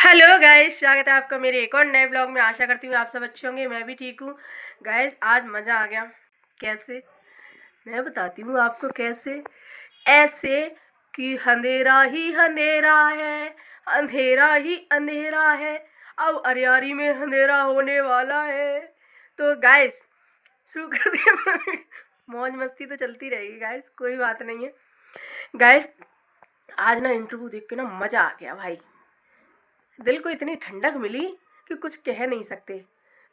Hello guys, स्वागत है आपका मेरे एक और नए ब्लॉग में। आशा करती हूँ आप सब अच्छे होंगे। मैं भी ठीक हूँ गाइस। आज मज़ा आ गया। कैसे? मैं बताती हूँ आपको कैसे। ऐसे कि अंधेरा ही अंधेरा है, अंधेरा ही अंधेरा है, अब अरियारी में अंधेरा होने वाला है। तो गाइस शुरू कर दिया। मौज मस्ती तो चलती रहेगी गाइस, कोई बात नहीं है गाइस। आज ना इंटरव्यू देख के ना मज़ा आ गया भाई। दिल को इतनी ठंडक मिली कि कुछ कह नहीं सकते।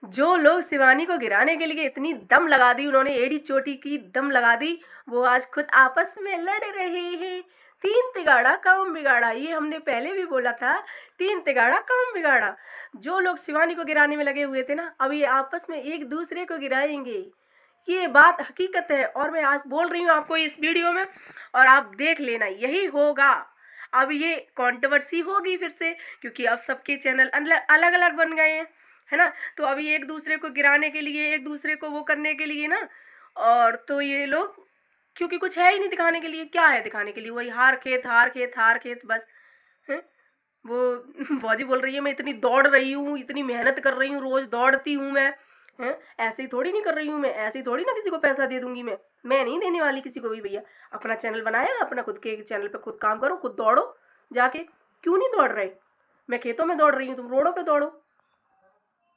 जो लोग शिवानी को गिराने के लिए इतनी दम लगा दी, उन्होंने एड़ी चोटी की दम लगा दी, वो आज खुद आपस में लड़ रहे हैं। तीन तिगाड़ा काम बिगाड़ा, ये हमने पहले भी बोला था। तीन तिगाड़ा काम बिगाड़ा। जो लोग शिवानी को गिराने में लगे हुए थे ना, अब ये आपस में एक दूसरे को गिराएंगे। ये बात हकीकत है और मैं आज बोल रही हूँ आपको इस वीडियो में, और आप देख लेना यही होगा। अब ये कंट्रोवर्सी होगी फिर से, क्योंकि अब सबके चैनल अलग अलग बन गए हैं, है ना। तो अभी एक दूसरे को गिराने के लिए, एक दूसरे को वो करने के लिए ना, और तो ये लोग, क्योंकि कुछ है ही नहीं दिखाने के लिए। क्या है दिखाने के लिए? वही हार खेत हार खेत हार खेत, बस है। वो फौजी बोल रही है मैं इतनी दौड़ रही हूँ, इतनी मेहनत कर रही हूँ, रोज दौड़ती हूँ मैं, हैं। ऐसे ही थोड़ी नहीं कर रही हूँ मैं, ऐसे ही थोड़ी ना किसी को पैसा दे दूंगी मैं नहीं देने वाली किसी को भी भैया। अपना चैनल बनाया, अपना खुद के चैनल पे खुद काम करो, खुद दौड़ो जाके। क्यों नहीं दौड़ रहे? मैं खेतों में दौड़ रही हूँ, तुम रोडों पे दौड़ो।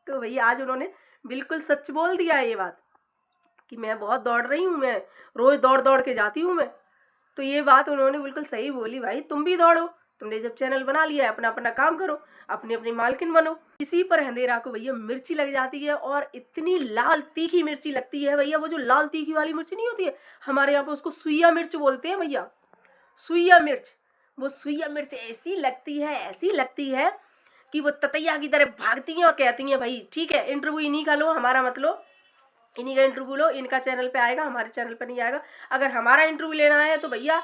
तो भैया आज उन्होंने बिल्कुल सच बोल दिया है ये बात, कि मैं बहुत दौड़ रही हूँ, मैं रोज दौड़ दौड़ के जाती हूँ मैं। तो ये बात उन्होंने बिल्कुल सही बोली। भाई तुम भी दौड़ो, तुमने जब चैनल बना लिया है, अपना अपना काम करो, अपनी अपनी मालकिन बनो। इसी पर अंधेरा को भैया मिर्ची लग जाती है, और इतनी लाल तीखी मिर्ची लगती है भैया। वो जो लाल तीखी वाली मिर्ची नहीं होती है, हमारे यहाँ पे उसको सुइया मिर्च बोलते हैं भैया, सुइया मिर्च। वो सुइया मिर्च ऐसी लगती है, ऐसी लगती है कि वो ततैया की तरह भागती हैं और कहती हैं भाई ठीक है इंटरव्यू इन्हीं का लो, हमारा मत लो। इन्हीं का इंटरव्यू लो, इनका चैनल पे आएगा, हमारे चैनल पे नहीं आएगा। अगर हमारा इंटरव्यू लेना है तो भैया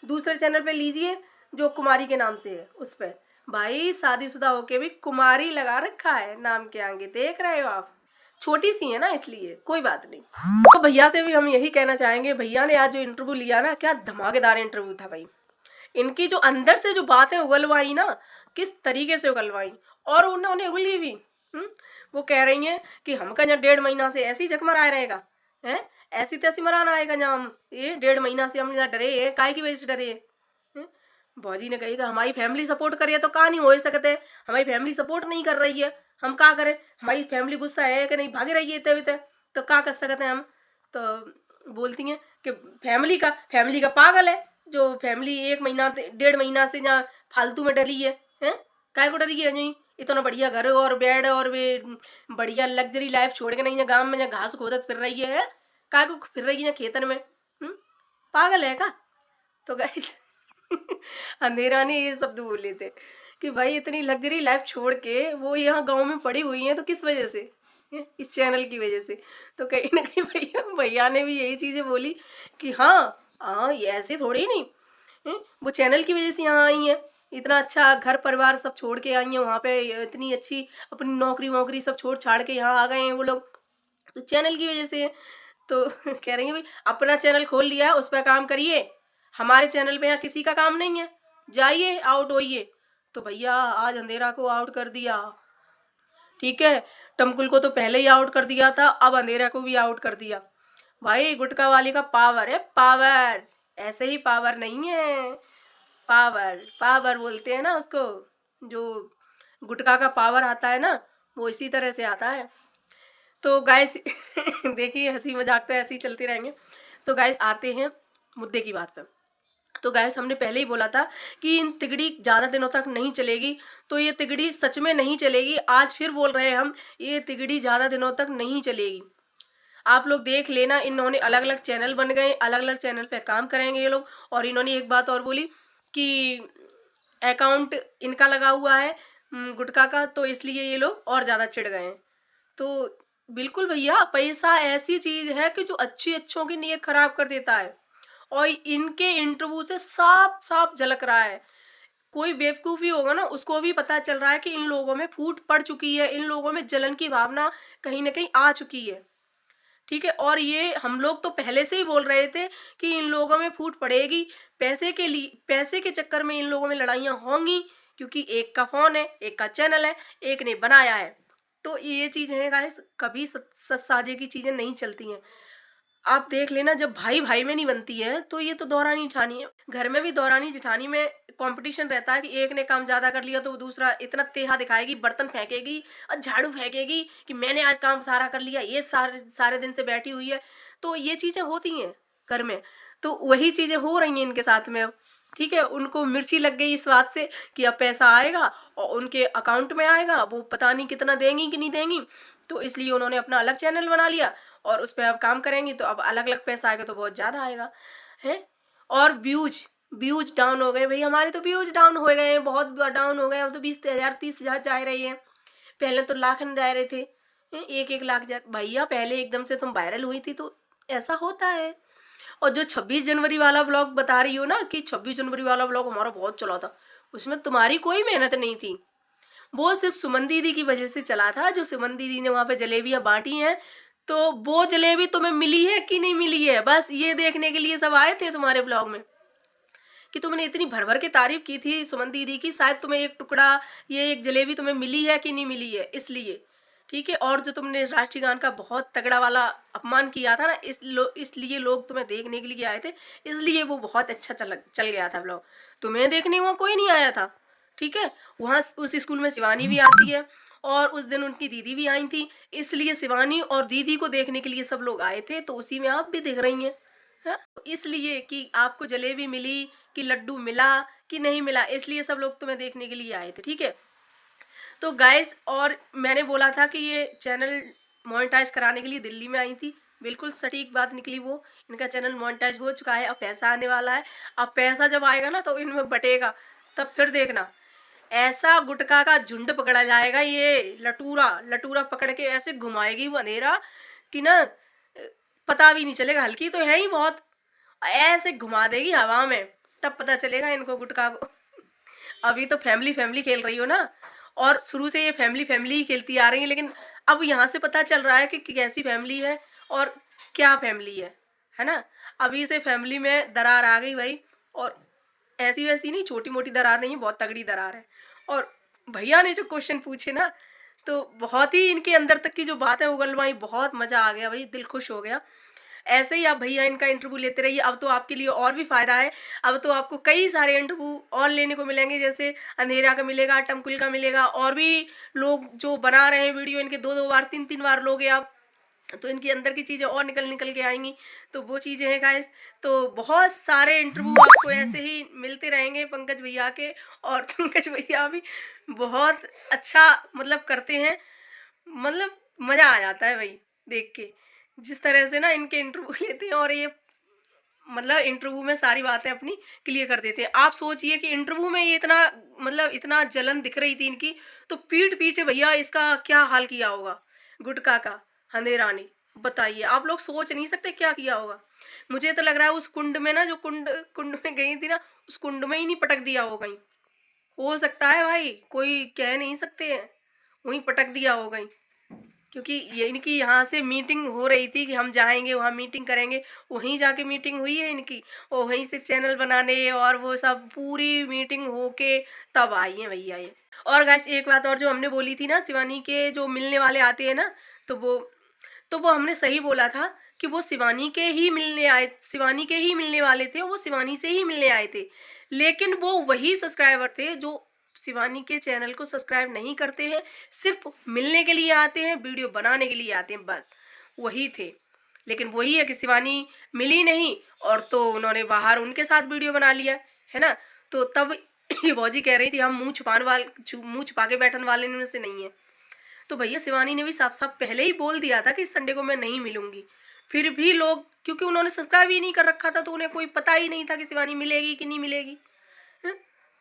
दूसरे चैनल पे लीजिए, जो कुमारी के नाम से है उस पर। भाई शादीशुदा होके भी कुमारी लगा रखा है नाम के आगे, देख रहे हो आप। छोटी सी है ना, इसलिए कोई बात नहीं। तो भैया से भी हम यही कहना चाहेंगे, भैया ने आज जो इंटरव्यू लिया ना, क्या धमाकेदार इंटरव्यू था भाई। इनकी जो अंदर से जो बातें उगलवाई ना, किस तरीके से उगलवाई, और उन्होंने उगली भी। वो कह रही हैं कि हमका यहाँ 1.5 महीना से ऐसी जख मरा रहेगा, हैं। ऐसी तैसी मराना आएगा जहाँ हम, ये 1.5 महीना से हम यहाँ डरे हैं, काय की वजह से डरे हैं। भौजी ने कही हमारी फैमिली सपोर्ट करे तो कहाँ नहीं हो सकते। हमारी फैमिली सपोर्ट नहीं कर रही है, हम क्या करें? हमारी फैमिली गुस्सा है कि नहीं, भागे रही है तभी तो क्या कर सकते हैं हम। तो बोलती हैं कि फैमिली का पागल है, जो फैमिली 1 महीना 1.5 महीना से यहाँ फालतू में डरी है, हैं। काय को डरी है? नहीं, इतना बढ़िया घर और बेड और वे बढ़िया लग्जरी लाइफ छोड़ के नहीं, यहाँ गाँव में यहाँ घास खोदत फिर रही है, काय को फिर रही है खेतन में। पागल है का? तो गाइस अंधेरा ने ये शब्द बोले थे कि भाई इतनी लग्जरी लाइफ छोड़ के वो यहाँ गांव में पड़ी हुई हैं, तो किस वजह से? इस चैनल की वजह से। तो कहीं ना कहीं भैया भैया ने भी यही चीज़ें बोली कि हाँ हाँ, ये ऐसे थोड़ी नहीं, वो चैनल की वजह से यहाँ आई हैं। इतना अच्छा घर परिवार सब छोड़ के आई हैं, वहाँ पे इतनी अच्छी अपनी नौकरी वोकरी सब छोड़ छाड़ के यहाँ आ गए हैं वो लोग, तो चैनल की वजह से है। तो कह रही हैं भाई अपना चैनल खोल लिया है, उस पर काम करिए, हमारे चैनल पे यहाँ किसी का काम नहीं है, जाइए आउट होइए। तो भैया आज अंधेरा को आउट कर दिया, ठीक है। टमकुल को तो पहले ही आउट कर दिया था, अब अंधेरा को भी आउट कर दिया। भाई गुटका वाली का पावर है, पावर। ऐसे ही पावर नहीं है, पावर पावर बोलते हैं ना उसको। जो गुटका का पावर आता है ना, वो इसी तरह से आता है। तो गाइस देखिए हंसी मजाक तो ऐसे ही चलते रहेंगे। तो गाइस आते हैं मुद्दे की बात पे। तो गाइस हमने पहले ही बोला था कि इन तिगड़ी ज़्यादा दिनों तक नहीं चलेगी, तो ये तिगड़ी सच में नहीं चलेगी। आज फिर बोल रहे हैं हम, ये तिगड़ी ज़्यादा दिनों तक नहीं चलेगी। आप लोग देख लेना, इन्होंने अलग अलग चैनल बन गए, अलग अलग चैनल पे काम करेंगे ये लोग। और इन्होंने एक बात और बोली कि अकाउंट इनका लगा हुआ है गुटका का, तो इसलिए ये लोग और ज़्यादा चिढ़ गए हैं। तो बिल्कुल भैया, पैसा ऐसी चीज़ है कि जो अच्छों की नीयत खराब कर देता है, और इनके इंटरव्यू से साफ साफ झलक रहा है। कोई बेवकूफ़ी होगा ना, उसको भी पता चल रहा है कि इन लोगों में फूट पड़ चुकी है, इन लोगों में जलन की भावना कहीं ना कहीं आ चुकी है, ठीक है। और ये हम लोग तो पहले से ही बोल रहे थे कि इन लोगों में फूट पड़ेगी, पैसे के लिए, पैसे के चक्कर में इन लोगों में लड़ाइयाँ होंगी, क्योंकि एक का फ़ोन है, एक का चैनल है, एक ने बनाया है। तो ये चीज़ है गाइस, कभी सत साझे की चीज़ें नहीं चलती हैं। आप देख लेना, जब भाई भाई में नहीं बनती है तो ये तो दौरानी जेठानी है। घर में भी दौरानी जेठानी में कंपटीशन रहता है कि एक ने काम ज़्यादा कर लिया तो वो दूसरा इतना तेहा दिखाएगी, बर्तन फेंकेगी और झाड़ू फेंकेगी कि मैंने आज काम सारा कर लिया, ये सारे सारे दिन से बैठी हुई है। तो ये चीज़ें होती हैं घर में, तो वही चीज़ें हो रही हैं इनके साथ में अब। ठीक है, उनको मिर्ची लग गई इस बात से कि अब पैसा आएगा और उनके अकाउंट में आएगा, वो पता नहीं कितना देंगी कि नहीं देंगी। तो इसलिए उन्होंने अपना अलग चैनल बना लिया और उस पर अब काम करेंगी तो अब अलग अलग पैसा आएगा तो बहुत ज़्यादा आएगा है। और व्यूज व्यूज डाउन हो गए भाई, हमारे तो व्यूज डाउन हो गए हैं, बहुत डाउन हो गए। अब तो 20,000 30,000 जा रही है, पहले तो लाख में जा रहे थे। 1-1 लाख जा भैया, पहले एकदम से तुम वायरल हुई थी तो ऐसा होता है। और जो 26 जनवरी वाला ब्लॉग बता रही हो ना कि 26 जनवरी वाला ब्लॉग हमारा बहुत चला था, उसमें तुम्हारी कोई मेहनत नहीं थी, वो सिर्फ सुमन दीदी की वजह से चला था। जो सुमन दीदी ने वहाँ पे जलेबियाँ बांटी हैं, तो वो जलेबी तुम्हें मिली है कि नहीं मिली है, बस ये देखने के लिए सब आए थे तुम्हारे ब्लॉग में कि तुमने इतनी भर भर के तारीफ की थी सुमन दीदी की, शायद तुम्हें एक टुकड़ा, ये एक जलेबी तुम्हें मिली है कि नहीं मिली है, इसलिए। ठीक है, और जो तुमने राष्ट्रीय गान का बहुत तगड़ा वाला अपमान किया था ना, इसलिए लोग तुम्हें देखने के लिए आए थे, इसलिए वो बहुत अच्छा चल गया था ब्लॉग। तुम्हें देखने वहाँ कोई नहीं आया था। ठीक है, वहाँ उस स्कूल में शिवानी भी आती है और उस दिन उनकी दीदी भी आई थी, इसलिए शिवानी और दीदी को देखने के लिए सब लोग आए थे, तो उसी में आप भी दिख रही हैं। हाँ, तो इसलिए कि आपको जलेबी मिली कि लड्डू मिला कि नहीं मिला, इसलिए सब लोग तुम्हें देखने के लिए आए थे। ठीक है, तो गाइस, और मैंने बोला था कि ये चैनल मोनेटाइज कराने के लिए दिल्ली में आई थी, बिल्कुल सटीक बात निकली वो। इनका चैनल मोनेटाइज हो चुका है, अब पैसा आने वाला है। अब पैसा जब आएगा ना तो इनमें बटेगा, तब फिर देखना ऐसा गुटखा का झुंड पकड़ा जाएगा। ये लटूरा लटूरा पकड़ के ऐसे घुमाएगी वो अंधेरा कि ना पता भी नहीं चलेगा, हल्की तो है ही बहुत, ऐसे घुमा देगी हवा में, तब पता चलेगा इनको गुटखा को। अभी तो फैमिली फैमिली खेल रही हो ना, और शुरू से ये फैमिली फैमिली ही खेलती आ रही है, लेकिन अब यहाँ से पता चल रहा है कि कैसी फैमिली है और क्या फैमिली है ना। अभी से फैमिली में दरार आ गई भाई, और ऐसी वैसी नहीं, छोटी मोटी दरार नहीं है, बहुत तगड़ी दरार है। और भैया ने जो क्वेश्चन पूछे ना, तो बहुत ही इनके अंदर तक की जो बात है उगलवाई, बहुत मज़ा आ गया भाई, दिल खुश हो गया। ऐसे ही आप भैया इनका इंटरव्यू लेते रहिए, अब तो आपके लिए और भी फ़ायदा है। अब तो आपको कई सारे इंटरव्यू और लेने को मिलेंगे, जैसे अंधेरा का मिलेगा, टमकुल का मिलेगा, और भी लोग जो बना रहे हैं वीडियो, इनके 2-2 बार 3-3 बार लोगे आप, तो इनके अंदर की चीज़ें और निकल के आएंगी। तो वो चीज़ें हैं गाइस, तो बहुत सारे इंटरव्यू आपको ऐसे ही मिलते रहेंगे पंकज भैया के। और पंकज भैया भी बहुत अच्छा मतलब करते हैं, मतलब मज़ा आ जाता है भाई देख के, जिस तरह से ना इनके इंटरव्यू लेते हैं, और ये मतलब इंटरव्यू में सारी बातें अपनी क्लियर कर देते हैं। आप सोचिए कि इंटरव्यू में ये इतना मतलब इतना जलन दिख रही थी इनकी, तो पीठ पीछे भैया इसका क्या हाल किया होगा गुटखा का, अंधेरा ने। बताइए, आप लोग सोच नहीं सकते क्या किया होगा। मुझे तो लग रहा है उस कुंड में ना, जो कुंड कुंड में गई थी ना, उस कुंड में ही नहीं पटक दिया होगा ही। हो सकता है भाई, कोई कह नहीं सकते हैं, वहीं पटक दिया होगा ही। क्योंकि ये इनकी यहाँ से मीटिंग हो रही थी कि हम जाएंगे वहाँ मीटिंग करेंगे, वहीं जाके मीटिंग हुई है इनकी, और वहीं से चैनल बनाने और वो सब पूरी मीटिंग होके तब आई हैं भैया ये। और गाइस, एक बात और जो हमने बोली थी ना, शिवानी के जो मिलने वाले आते हैं ना, तो वो हमने सही बोला था कि वो शिवानी के ही मिलने आए, शिवानी के ही मिलने वाले थे, वो शिवानी से ही मिलने आए थे। लेकिन वो वही सब्सक्राइबर थे जो शिवानी के चैनल को सब्सक्राइब नहीं करते हैं, सिर्फ मिलने के लिए आते हैं, वीडियो बनाने के लिए आते हैं, बस वही थे। लेकिन वही है कि शिवानी मिली नहीं, और तो उन्होंने बाहर उनके साथ वीडियो बना लिया है ना। तो तब ये भौजी कह रही थी हम मुँह छुपा के बैठने वाले में से नहीं है। तो भैया शिवानी ने भी साफ साफ पहले ही बोल दिया था कि इस संडे को मैं नहीं मिलूंगी, फिर भी लोग, क्योंकि उन्होंने सब्सक्राइब ही नहीं कर रखा था, तो उन्हें कोई पता ही नहीं था कि शिवानी मिलेगी कि नहीं मिलेगी।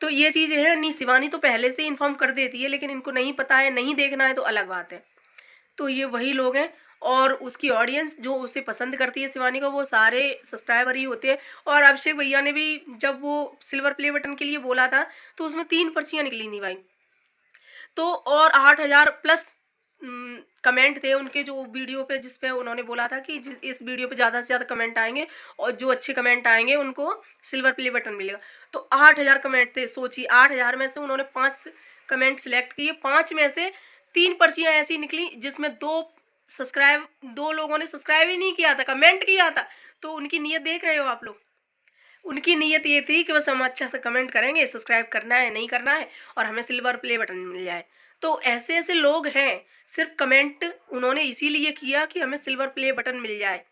तो ये चीज़ है नहीं, शिवानी तो पहले से इन्फॉर्म कर देती है, लेकिन इनको नहीं पता है, नहीं देखना है तो अलग बात है। तो ये वही लोग हैं, और उसकी ऑडियंस जो उसे पसंद करती है शिवानी को, वो सारे सब्सक्राइबर ही होते हैं। और अभिषेक भैया ने भी जब वो सिल्वर प्ले बटन के लिए बोला था, तो उसमें 3 पर्चियाँ निकली थी भाई, तो और 8,000 प्लस कमेंट थे उनके जो वीडियो पे, जिस पे उन्होंने बोला था कि इस वीडियो पे ज़्यादा से ज़्यादा कमेंट आएंगे और जो अच्छे कमेंट आएंगे उनको सिल्वर प्ले बटन मिलेगा। तो 8,000 कमेंट थे। सोचिए 8,000 में से उन्होंने 5 कमेंट सिलेक्ट किए, 5 में से 3 पर्चियाँ ऐसी निकली जिसमें 2 लोगों ने सब्सक्राइब ही नहीं किया था, कमेंट किया था। तो उनकी नीयत देख रहे हो आप लोग। उनकी नीयत ये थी कि बस हम अच्छा सा कमेंट करेंगे, सब्सक्राइब करना है नहीं करना है, और हमें सिल्वर प्ले बटन मिल जाए। तो ऐसे ऐसे लोग हैं, सिर्फ कमेंट उन्होंने इसीलिए किया कि हमें सिल्वर प्ले बटन मिल जाए,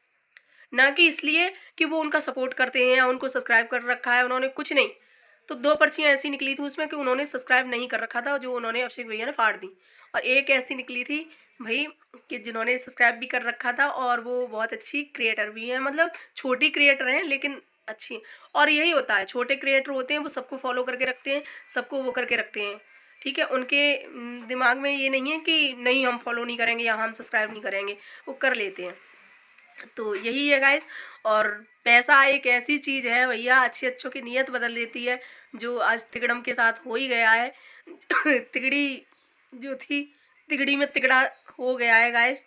ना कि इसलिए कि वो उनका सपोर्ट करते हैं या उनको सब्सक्राइब कर रखा है उन्होंने, कुछ नहीं। तो 2 पर्चियाँ ऐसी निकली थी उसमें कि उन्होंने सब्सक्राइब नहीं कर रखा था, जो उन्होंने अभिषेक भैया ने फाड़ दी। और एक ऐसी निकली थी भाई कि जिन्होंने सब्सक्राइब भी कर रखा था और वो बहुत अच्छी क्रिएटर भी हैं, मतलब छोटी क्रिएटर हैं लेकिन अच्छी। और यही होता है, छोटे क्रिएटर होते हैं वो सबको फॉलो करके रखते हैं, सबको वो करके रखते हैं, ठीक है। उनके दिमाग में ये नहीं है कि नहीं हम फॉलो नहीं करेंगे या हम सब्सक्राइब नहीं करेंगे, वो कर लेते हैं। तो यही है गाइस। और पैसा एक ऐसी चीज़ है भैया, अच्छे अच्छों की नीयत बदल देती है, जो आज तिगड़म के साथ हो ही गया है। तिगड़ी जो थी, तिगड़ी में तिगड़ा हो गया है गाइस।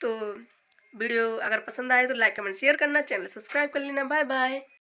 तो वीडियो अगर पसंद आए तो लाइक कमेंट शेयर करना, चैनल सब्सक्राइब कर लेना। Bye bye.